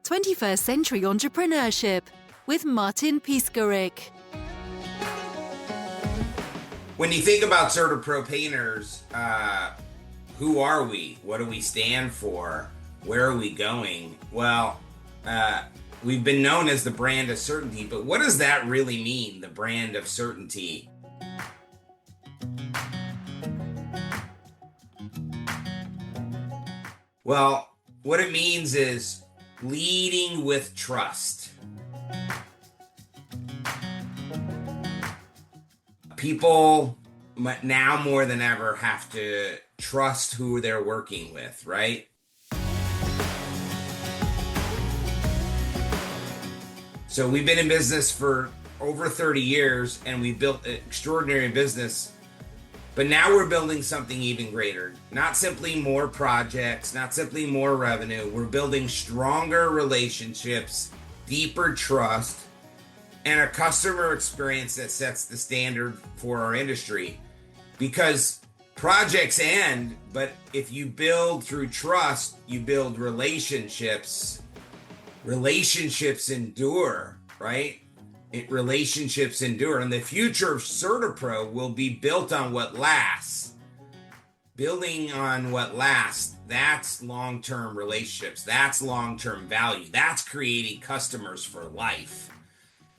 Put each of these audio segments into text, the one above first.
21st Century Entrepreneurship with Martin Piskarik. When you think about CertaPro painters, who are we? What do we stand for? Where are we going? Well, we've been known as the brand of certainty, but what does that really mean, the brand of certainty? Well, what it means is leading with trust. People now more than ever have to trust who they're working with, right? So we've been in business for over 30 years and we built an extraordinary business, but now we're building something even greater. Not simply more projects, not simply more revenue. We're building stronger relationships, deeper trust, and a customer experience that sets the standard for our industry. Because projects end, but if you build through trust, you build relationships. Relationships endure, right? Relationships endure. And the future of CertaPro will be built on what lasts. Building on what lasts, that's long-term relationships. That's long-term value. That's creating customers for life.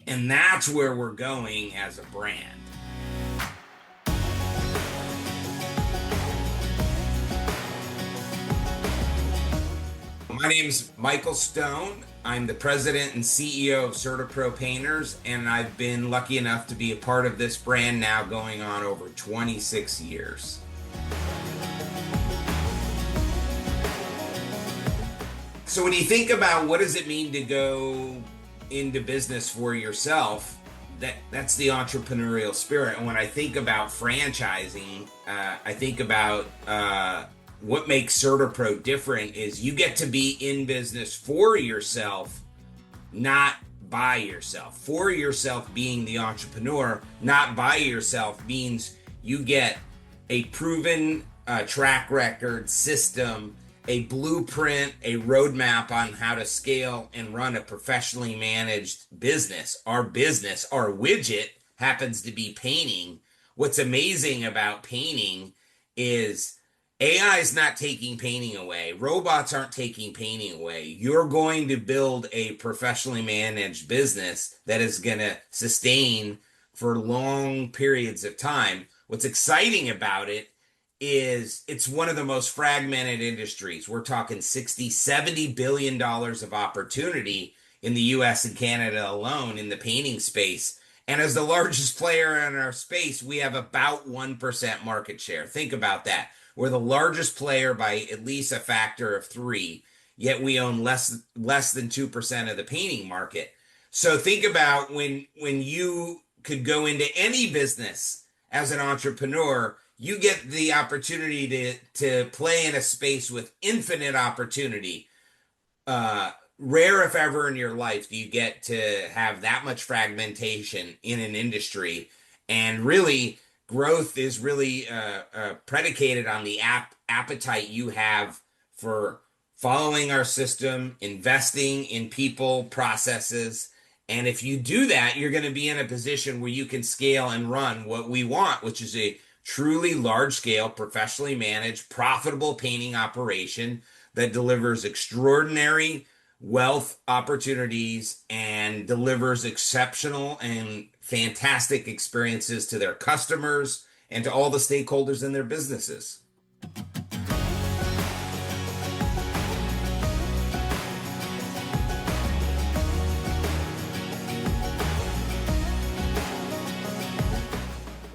And that's where we're going as a brand. My name is Michael Stone. I'm the president and CEO of CertaPro Painters, and I've been lucky enough to be a part of this brand now going on over 26 years. So when you think about what does it mean to go into business for yourself, that's the entrepreneurial spirit. And when I think about franchising, I think about what makes CertaPro different is you get to be in business for yourself, not by yourself. For yourself being the entrepreneur, not by yourself, means you get a proven track record, system, a blueprint, a roadmap on how to scale and run a professionally managed business. Our widget happens to be painting. What's amazing about painting is AI is not taking painting away. Robots aren't taking painting away. You're going to build a professionally managed business that is going to sustain for long periods of time. What's exciting about it is it's one of the most fragmented industries. We're talking $60-70 billion of opportunity in the US and Canada alone in the painting space. And as the largest player in our space, we have about 1% market share. Think about that. We're the largest player by at least a factor of 3, yet we own less than 2% of the painting market. So think about when you could go into any business as an entrepreneur, you get the opportunity to play in a space with infinite opportunity. Rare, if ever, in your life do you get to have that much fragmentation in an industry. And really, growth is really predicated on the appetite you have for following our system, investing in people, processes. And if you do that, you're going to be in a position where you can scale and run what we want, which is a truly large-scale, professionally managed, profitable painting operation that delivers extraordinary wealth opportunities and delivers exceptional and fantastic experiences to their customers and to all the stakeholders in their businesses.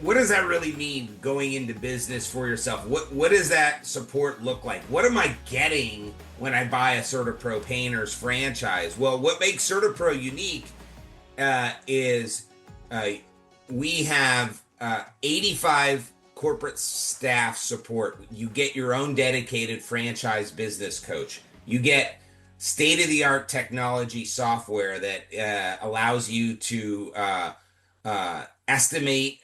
What does that really mean, going into business for yourself? What does that support look like? What am I getting when I buy a CertaPro Painters franchise? Well, what makes CertaPro unique is we have 85 corporate staff support. You get your own dedicated franchise business coach. You get state-of-the-art technology software that allows you to estimate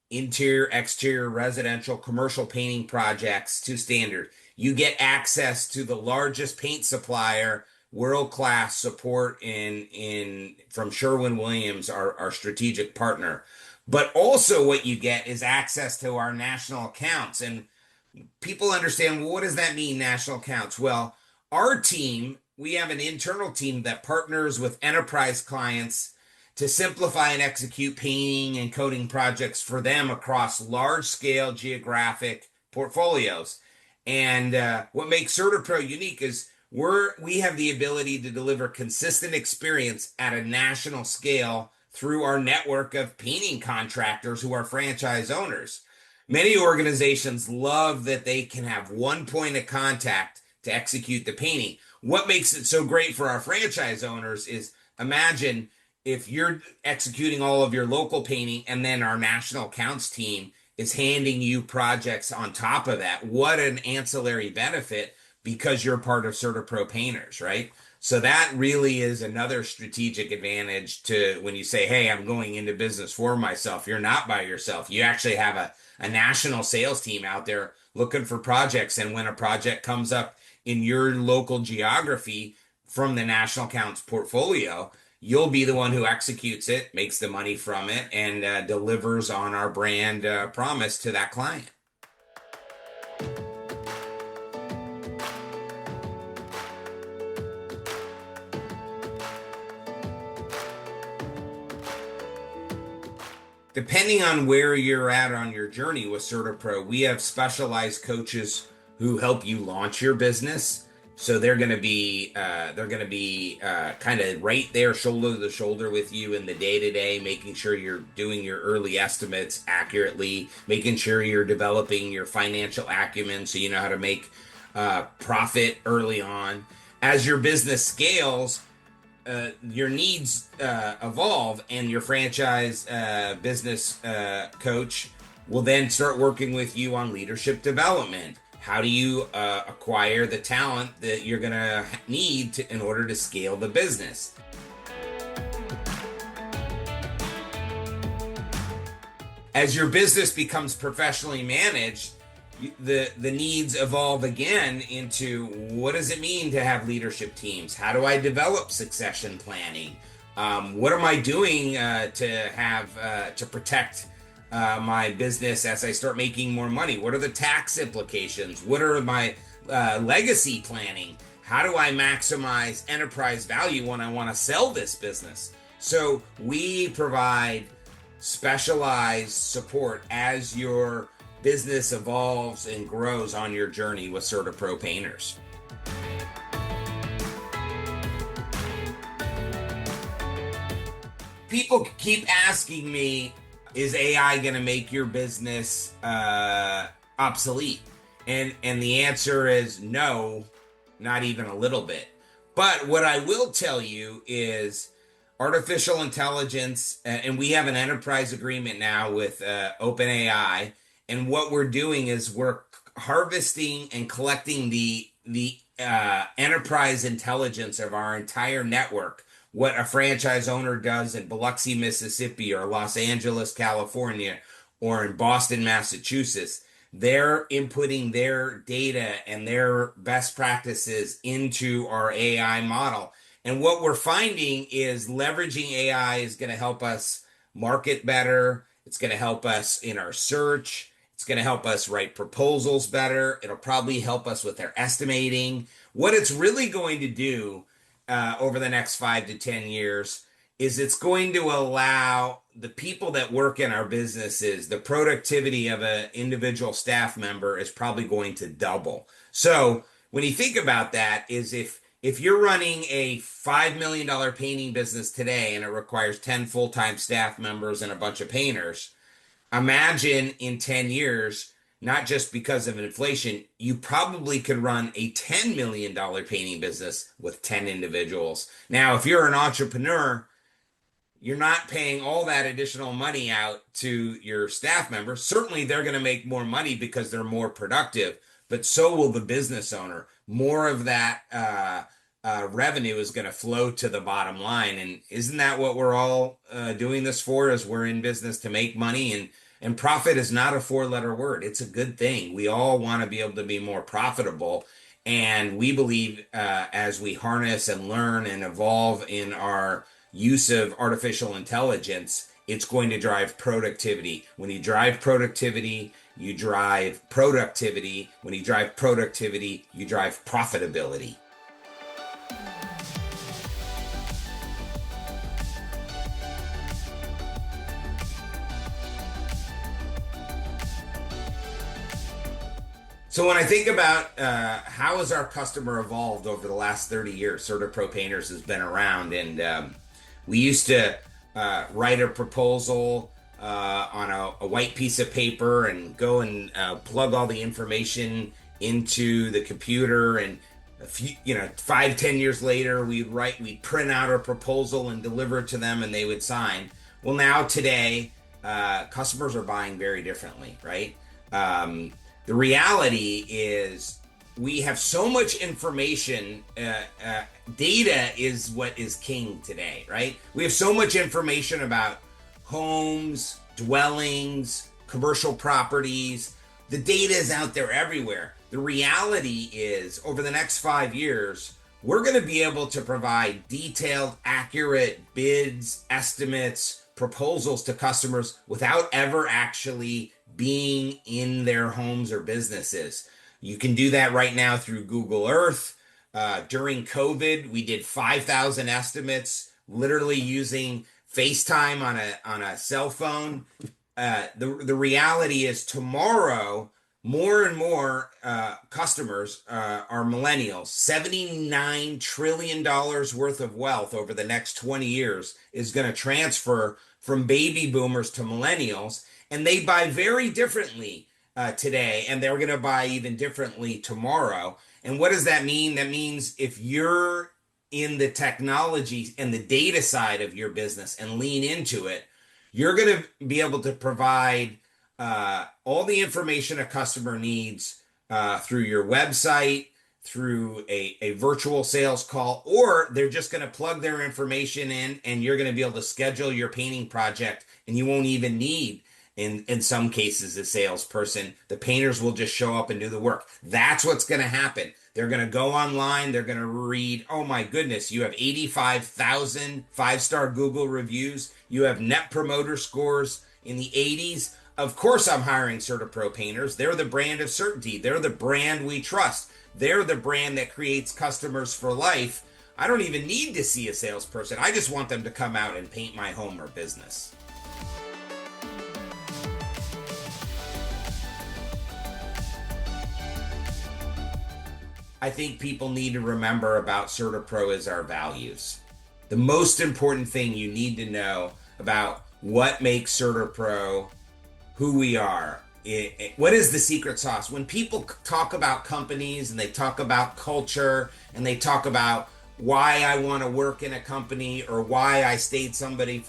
interior, exterior, residential, commercial painting projects to standard. You get access to the largest paint supplier world-class support in from Sherwin-Williams, our strategic partner. But also what you get is access to our national accounts. And people understand, well, what does that mean, national accounts? Well, our team, we have an internal team that partners with enterprise clients to simplify and execute painting and coating projects for them across large scale geographic portfolios. And what makes CertaPro unique is we have the ability to deliver consistent experience at a national scale through our network of painting contractors who are franchise owners. Many organizations love that they can have one point of contact to execute the painting. What makes it so great for our franchise owners is, imagine if you're executing all of your local painting and then our national accounts team is handing you projects on top of that. What an ancillary benefit, because you're part of CertaPro Painters, right? So that really is another strategic advantage to when you say, hey, I'm going into business for myself. You're not by yourself. You actually have a national sales team out there looking for projects. And when a project comes up in your local geography from the national accounts portfolio, you'll be the one who executes it, makes the money from it, and delivers on our brand promise to that client. Depending on where you're at on your journey with CertaPro, we have specialized coaches who help you launch your business. So they're going to be kind of right there, shoulder to shoulder with you in the day to day, making sure you're doing your early estimates accurately, making sure you're developing your financial acumen so you know how to make profit early on. As your business scales, your needs evolve, and your franchise business coach will then start working with you on leadership development. How do you acquire the talent that you're going to need in order to scale the business? As your business becomes professionally managed, the needs evolve again into, what does it mean to have leadership teams? How do I develop succession planning? What am I doing to protect my business as I start making more money? What are the tax implications? What are my legacy planning? How do I maximize enterprise value when I want to sell this business? So we provide specialized support as your business evolves and grows on your journey with CertaPro Painters. People keep asking me, is AI going to make your business obsolete? And the answer is no, not even a little bit. But what I will tell you is artificial intelligence, and we have an enterprise agreement now with OpenAI. And what we're doing is we're harvesting and collecting the enterprise intelligence of our entire network. What a franchise owner does in Biloxi, Mississippi, or Los Angeles, California, or in Boston, Massachusetts, they're inputting their data and their best practices into our AI model. And what we're finding is leveraging AI is going to help us market better. It's going to help us in our search. It's going to help us write proposals better. It'll probably help us with our estimating. What it's really going to do over the next 5 to 10 years is it's going to allow the people that work in our businesses, the productivity of an individual staff member is probably going to double. So when you think about that, is if you're running a $5 million painting business today and it requires 10 full-time staff members and a bunch of painters, imagine in 10 years, not just because of inflation, you probably could run a $10 million painting business with 10 individuals. Now, if you're an entrepreneur, you're not paying all that additional money out to your staff members. Certainly, they're going to make more money because they're more productive, but so will the business owner. More of that revenue is going to flow to the bottom line. And isn't that what we're all doing this for? Is we're in business to make money, and profit is not a 4-letter word. It's a good thing. We all want to be able to be more profitable. And we believe as we harness and learn and evolve in our use of artificial intelligence, it's going to drive productivity. When you drive productivity, you drive productivity. When you drive productivity, you drive profitability. So when I think about how has our customer evolved over the last 30 years, CertaPro Painters has been around, and we used to write a proposal on a white piece of paper and go and plug all the information into the computer, and a few, 5-10 years later, we'd print out a proposal and deliver it to them, and they would sign. Well, now today, customers are buying very differently, right? The reality is we have so much information. Data is what is king today, right? We have so much information about homes, dwellings, commercial properties. The data is out there everywhere. The reality is over the next 5 years, we're going to be able to provide detailed, accurate bids, estimates, proposals to customers without ever actually being in their homes or businesses. You can do that right now through Google Earth. During COVID, we did 5,000 estimates, literally using FaceTime on a cell phone. The reality is tomorrow, more and more customers are millennials. $79 trillion worth of wealth over the next 20 years is going to transfer from baby boomers to millennials. And they buy very differently today, and they're going to buy even differently tomorrow. And what does that mean? That means if you're in the technology and the data side of your business and lean into it, you're going to be able to provide all the information a customer needs through your website, through a virtual sales call, or they're just going to plug their information in and you're going to be able to schedule your painting project, and you won't even need in some cases a salesperson. The painters will just show up and do the work. That's what's going to happen. They're going to go online. They're going to read, oh my goodness, you have 85,000 five-star Google reviews. You have net promoter scores in the 80s. Of course I'm hiring CertaPro Painters. They're the brand of certainty. They're the brand we trust. They're the brand that creates customers for life. I don't even need to see a salesperson. I just want them to come out and paint my home or business. I think people need to remember about CertaPro is our values. The most important thing you need to know about what makes CertaPro who we are. What is the secret sauce? When people talk about companies and they talk about culture and they talk about why I want to work in a company, or why I stayed somewhere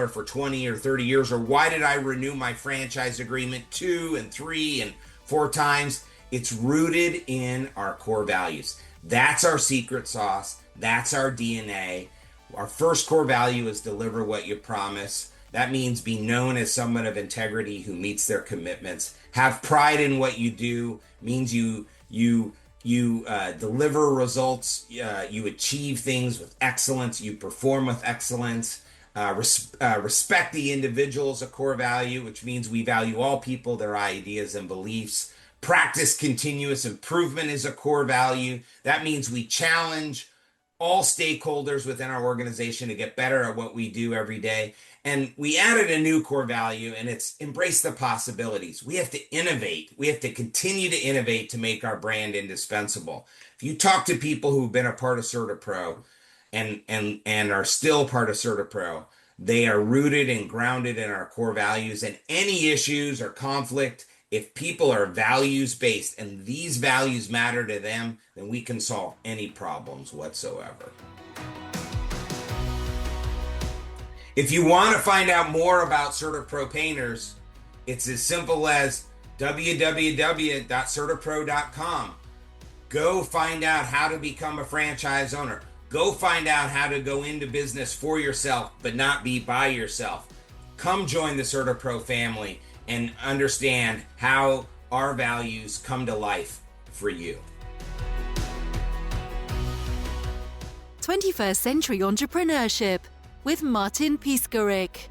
for 20 or 30 years, or why did I renew my franchise agreement 2 and 3 and 4 times, it's rooted in our core values. That's our secret sauce. That's our DNA. Our first core value is deliver what you promise. That means be known as someone of integrity who meets their commitments. Have pride in what you do. Means you deliver results. You achieve things with excellence. You perform with excellence. Respect the individual is a core value, which means we value all people, their ideas and beliefs. Practice continuous improvement is a core value. That means we challenge all stakeholders within our organization to get better at what we do every day. And we added a new core value, and it's embrace the possibilities. We have to innovate. We have to continue to innovate to make our brand indispensable. If you talk to people who've been a part of CertaPro and are still part of CertaPro, they are rooted and grounded in our core values. And any issues or conflict, if people are values-based and these values matter to them, then we can solve any problems whatsoever. If you want to find out more about CertaPro Painters, it's as simple as www.certaapro.com. Go find out how to become a franchise owner. Go find out how to go into business for yourself, but not be by yourself. Come join the CertaPro family and understand how our values come to life for you. 21st Century Entrepreneurship with Martin Piskarik.